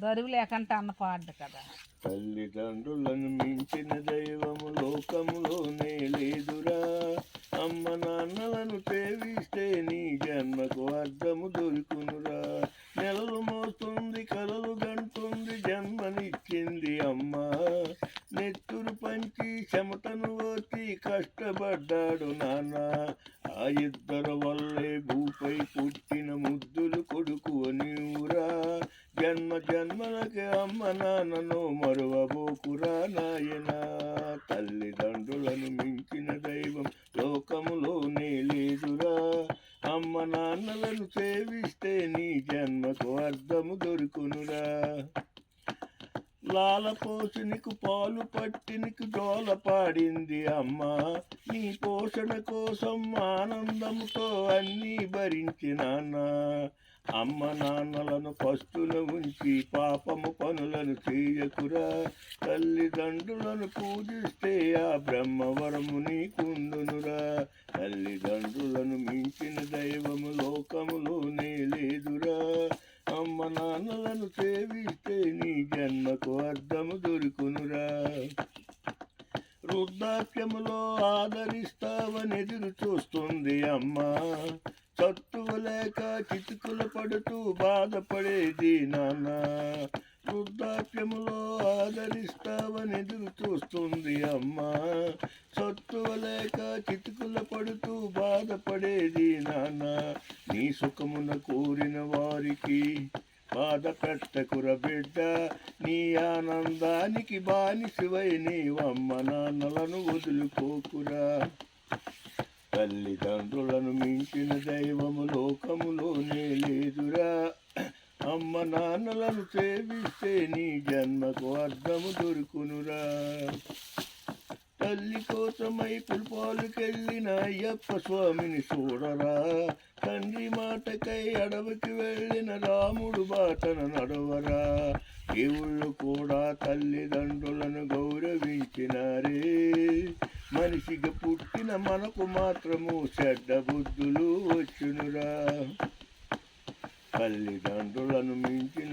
దరువు లేకంటే అన్న పాడు కదా. తల్లిదండ్రులను మించిన దైవము లోకములోనే లేదురా. అమ్మ నాన్నలను సేవిస్తే నీ జన్మకు అర్థము దొరుకునురా. నెలలు మోస్తుంది కలలు గంటుంది జన్మనిచ్చింది అమ్మ. నెత్తురు పంచి చెమటను ఓర్చి కష్టపడ్డాడు నాన్న. ఆ ఇద్దరు వల్లే భూపై పుట్టిన ముద్దులు కొడుకు నీవురా. జన్మ జన్మలకి అమ్మ నాన్నను మరువబోకురా నాయనా. తల్లిదండ్రులను మించిన దైవం లోకములోనే లేదురా. అమ్మ నాన్నలను సేవిస్తే నీ జన్మకు అర్థము దొరుకునురా. లాలపోసి నీకు పాలు పట్టి నీకు జోల పాడింది అమ్మ. నీ పోషణ కోసం ఆనందంతో అన్నీ భరించినాన్న. అమ్మ నాన్నలను పస్తులు ఉంచి పాపము పనులను చేయకురా. తల్లిదండ్రులను పూజిస్తే ఆ బ్రహ్మవరము నీకుండునురా. తల్లిదండ్రులను మించిన దైవము లోకములోనే లేదురా. అమ్మ నాన్నలను సేవిస్తే నీ జన్మకు అర్థము దొరుకునురా. వృద్ధాప్యములో ఆదరిస్తావని ఎదురు చూస్తుంది అమ్మ. చత్తువు లేక చితుకులు పడుతూ బాధపడేది నాన్న. వృద్ధాప్యములో ఆదరిస్తావని ఎదురు చూస్తుంది అమ్మ. చత్తువు లేక చితుకులు పడుతూ బాధపడేది నాన్న. నీ సుఖమున కోరిన వారికి బాధ పెట్టకుర బిడ్డ. నీ ఆనందానికి బానిసవై నీవమ్మ నాన్నలను వదులుకోకురా. తల్లిదండ్రులను మించిన దైవము లోకములోనే లేదురా. అమ్మ నాన్నలను సేవిస్తే నీ జన్మకు అర్థము దొరుకునురా. తల్లి కోసమై పుల్పాలుకెళ్ళిన అయ్యప్ప స్వామిని చూడరా. తండ్రి మాటకై అడవికి వెళ్ళిన రాముడు బాటన నడవరా. దేవుళ్ళు కూడా తల్లిదండ్రులను గౌరవించినారే. మనిషిగా పుట్టిన మనకు మాత్రము చెడ్డ బుద్ధులు వచ్చునురా. తల్లిదండ్రులను మించిన